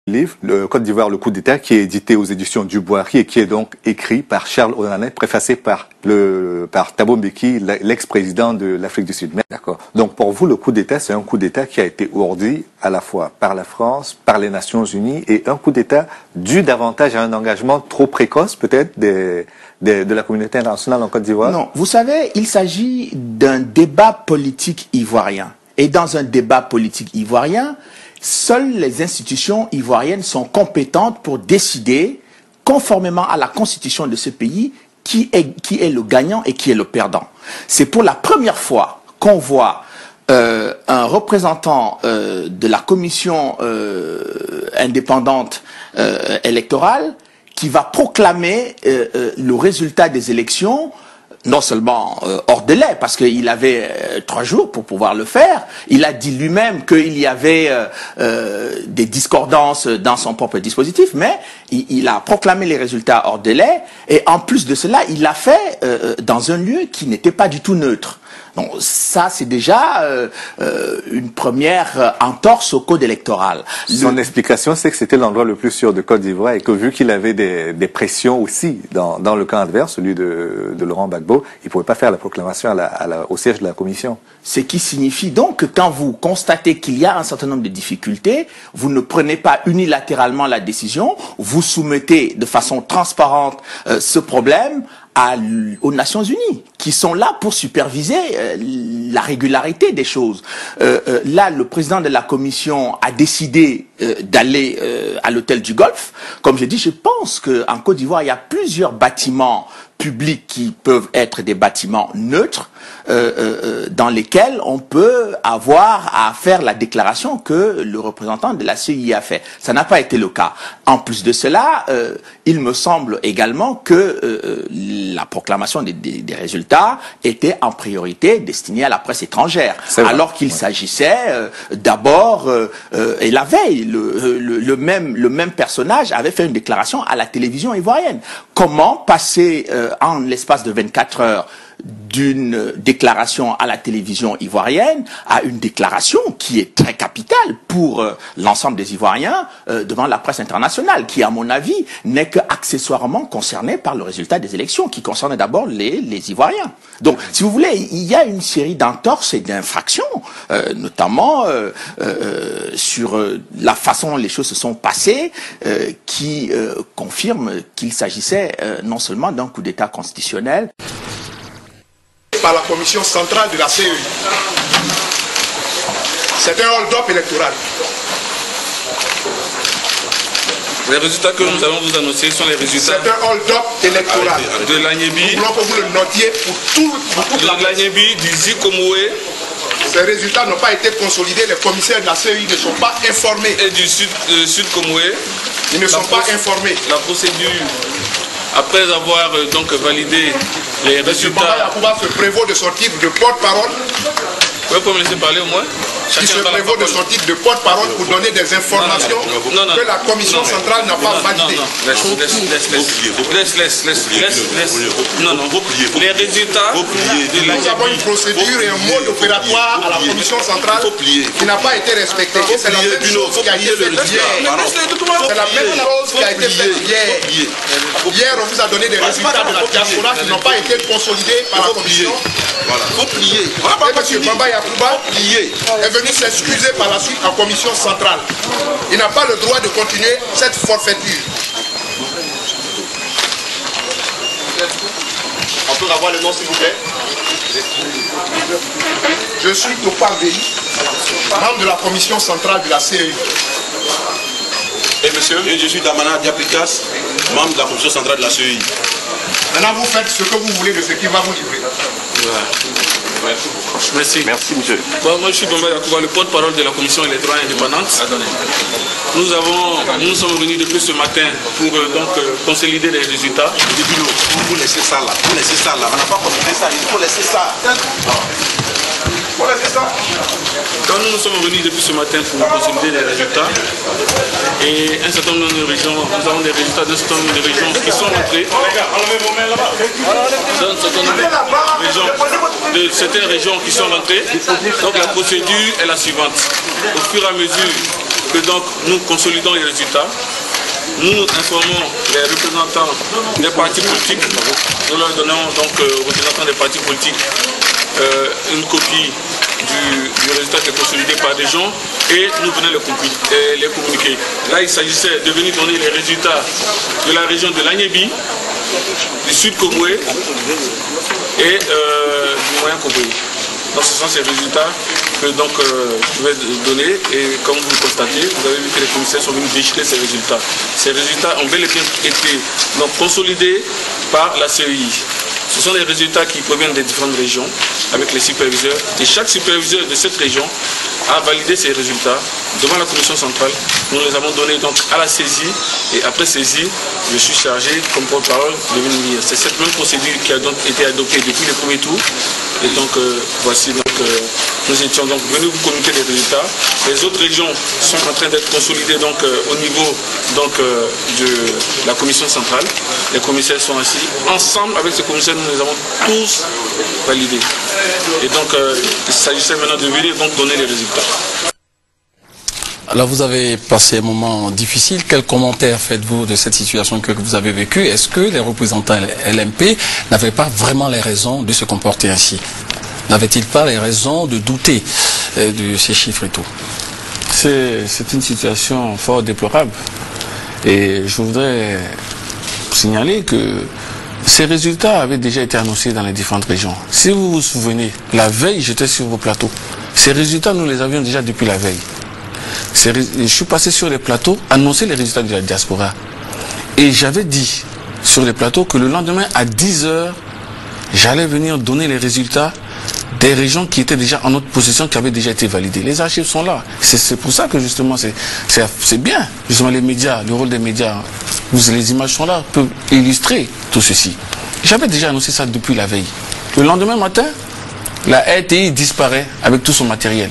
livre, le Côte d'Ivoire, le coup d'État, qui est édité aux éditions du Boiry et qui est donc écrit par Charles Onanay, préfacé par Thabo Mbeki, l'ex-président de l'Afrique du Sud. D'accord. Donc pour vous, le coup d'État, c'est un coup d'État qui a été ourdi à la fois par la France, par les Nations Unies, et un coup d'État dû davantage à un engagement trop précoce, peut-être, de la communauté internationale en Côte d'Ivoire? Non, vous savez, il s'agit d'un débat politique ivoirien. Et dans un débat politique ivoirien, seules les institutions ivoiriennes sont compétentes pour décider, conformément à la constitution de ce pays, qui est le gagnant et qui est le perdant. C'est pour la première fois qu'on voit un représentant de la commission indépendante électorale qui va proclamer le résultat des élections, non seulement hors délai, parce qu'il avait 3 jours pour pouvoir le faire. Il a dit lui-même qu'il y avait des discordances dans son propre dispositif, mais il a proclamé les résultats hors délai, et en plus de cela, il l'a fait dans un lieu qui n'était pas du tout neutre. Donc ça, c'est déjà une première entorse au code électoral. Son explication, c'est que c'était l'endroit le plus sûr de Côte d'Ivoire et que vu qu'il avait des pressions aussi dans le camp adverse, celui de Laurent Gbagbo, il ne pouvait pas faire la proclamation au siège de la commission. Ce qui signifie donc que quand vous constatez qu'il y a un certain nombre de difficultés, vous ne prenez pas unilatéralement la décision, vous soumettez de façon transparente ce problème aux Nations Unies, qui sont là pour superviser la régularité des choses. Là, le président de la commission a décidé d'aller à l'hôtel du Golfe. Comme je dis, je pense qu'en Côte d'Ivoire, il y a plusieurs bâtiments publics qui peuvent être des bâtiments neutres, dans lesquels on peut avoir à faire la déclaration que le représentant de la CEI a fait. Ça n'a pas été le cas. En plus de cela, il me semble également que la proclamation des résultats était en priorité destinée à la presse étrangère, alors qu'il s'agissait d'abord, et la veille, le même personnage avait fait une déclaration à la télévision ivoirienne. Comment passer en l'espace de 24 heures d'une déclaration à la télévision ivoirienne à une déclaration qui est très capitale pour l'ensemble des Ivoiriens devant la presse internationale, qui à mon avis n'est qu'accessoirement concernée par le résultat des élections, qui concerne d'abord les Ivoiriens. Donc si vous voulez, il y a une série d'entorses et d'infractions, notamment sur la façon dont les choses se sont passées, qui confirment qu'il s'agissait non seulement d'un coup d'État constitutionnel, par la commission centrale de la CEI. C'est un hold-up électoral. Les résultats que nous allons vous annoncer sont les résultats... C'est un hold-up électoral. De l'Agnébi. Nous voulons que vous le notiez pour toute la... De l'Agnébi, du Zikomoué. Ces résultats n'ont pas été consolidés. Les commissaires de la CEI ne sont pas informés. Et du Sud Komoué. Ils ne sont pas informés. La procédure... Après avoir donc validé les résultats... M. Bamba Yacouba se prévaut de son titre de porte-parole. Vous pouvez me laisser parler au moins? Il se prévaut de son titre de porte-parole pour donner des informations que la commission centrale n'a pas validées. Laisse. Non. Les résultats... Nous avons une procédure et un mode opératoire à la commission centrale qui n'a pas été respecté. C'est la même chose qui a été faite hier. C'est la même chose qui a été faite hier. Hier, on vous a donné des résultats de la diaspora qui n'ont pas été consolidés par la commission. Il faut plier. Et M. Bamba Yacouba est venu s'excuser par la suite en commission centrale. Il n'a pas le droit de continuer cette forfaiture. On peut avoir le nom s'il vous plaît? Je suis Topal Véhi, membre de la commission centrale de la CEI. Et monsieur? Et je suis Damana Diaprikas, membre de la commission centrale de la CEI. Maintenant vous faites ce que vous voulez de ce qui va vous livrer. Ouais. Merci. Merci monsieur. Bon, moi je suis Bamba Yacouba, le porte-parole de la commission électorale indépendante. Nous sommes venus depuis ce matin pour consolider les résultats. Vous laissez ça là. Vous laissez ça là. On n'a pas consolidé ça. Il faut laisser ça. Quand nous sommes venus depuis ce matin pour consolider les résultats, et un certain nombre de régions, nous avons des résultats d'un certain nombre de régions qui sont entrées. De certaines régions qui sont rentrées. Donc la procédure est la suivante. Au fur et à mesure que donc nous consolidons les résultats. Nous informons les représentants des partis politiques. Nous leur donnons donc aux représentants des partis politiques une copie du résultat qui est consolidé par des gens et nous venons les communiquer. Là, il s'agissait de venir donner les résultats de la région de l'Agnébi, du Sud Koboé et du Moyen Koboé. Donc ce sont ces résultats que donc, je vais donner et comme vous le constatez, vous avez vu que les commissaires sont venus déchirer ces résultats. Ces résultats ont bel et bien été donc, consolidés par la CEI. Ce sont les résultats qui proviennent des différentes régions avec les superviseurs et chaque superviseur de cette région a validé ces résultats devant la commission centrale. Nous les avons donnés donc à la saisie et après saisie, je suis chargé comme porte-parole de venir lire. C'est cette même procédure qui a donc été adoptée depuis le premier tour. Et donc voici donc nous étions donc venus vous communiquer les résultats. Les autres régions sont en train d'être consolidées donc au niveau donc de la commission centrale. Les commissaires sont assis. Ensemble avec ces commissaires, nous les avons tous validés. Et donc il s'agissait maintenant de venir donc donner les résultats. Alors vous avez passé un moment difficile. Quel commentaire faites-vous de cette situation que vous avez vécue? Est-ce que les représentants LMP n'avaient pas vraiment les raisons de se comporter ainsi? N'avaient-ils pas les raisons de douter de ces chiffres et tout? C'est une situation fort déplorable. Et je voudrais signaler que ces résultats avaient déjà été annoncés dans les différentes régions. Si vous vous souvenez, la veille, j'étais sur vos plateaux. Ces résultats, nous les avions déjà depuis la veille. Je suis passé sur les plateaux, annoncer les résultats de la diaspora. Et j'avais dit sur les plateaux que le lendemain à 10 h, j'allais venir donner les résultats des régions qui étaient déjà en notre possession, qui avaient déjà été validées. Les archives sont là. C'est pour ça que justement c'est bien. Justement les médias, le rôle des médias, les images sont là, peuvent illustrer tout ceci. J'avais déjà annoncé ça depuis la veille. Le lendemain matin, la RTI disparaît avec tout son matériel.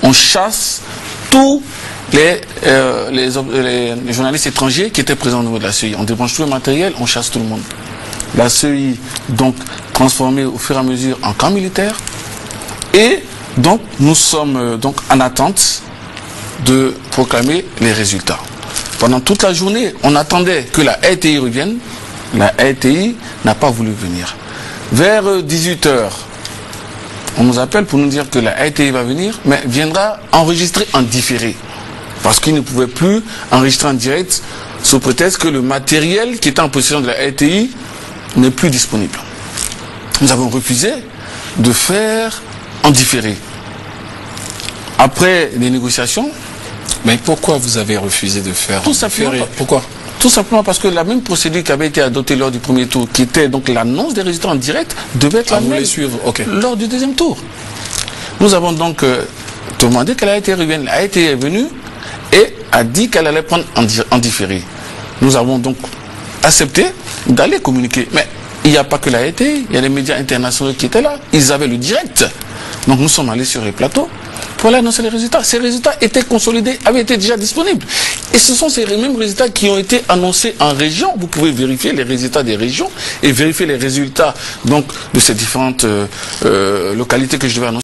On chasse tous les journalistes étrangers qui étaient présents au niveau de la CEI. On débranche tout le matériel, on chasse tout le monde. La CEI, donc, transformée au fur et à mesure en camp militaire. Et donc, nous sommes donc en attente de proclamer les résultats. Pendant toute la journée, on attendait que la RTI revienne. La RTI n'a pas voulu venir. Vers 18 h, on nous appelle pour nous dire que la RTI va venir, mais viendra enregistrer en différé. Parce qu'il ne pouvait plus enregistrer en direct sous prétexte que le matériel qui était en possession de la RTI n'est plus disponible. Nous avons refusé de faire en différé. Après les négociations... Mais pourquoi vous avez refusé de faire tout simplement, pourquoi? Tout simplement parce que la même procédure qui avait été adoptée lors du premier tour, qui était donc l'annonce des résultats en direct, devait être la même lors du deuxième tour. Nous avons donc demandé que la RTI revienne. La RTI est venue et a dit qu'elle allait prendre en différé. Nous avons donc accepté d'aller communiquer. Mais il n'y a pas que la RTI, il y a les médias internationaux qui étaient là. Ils avaient le direct. Donc nous sommes allés sur les plateaux pour aller annoncer les résultats. Ces résultats étaient consolidés, avaient été déjà disponibles. Et ce sont ces mêmes résultats qui ont été annoncés en région. Vous pouvez vérifier les résultats des régions et vérifier les résultats donc, de ces différentes localités que je devais annoncer.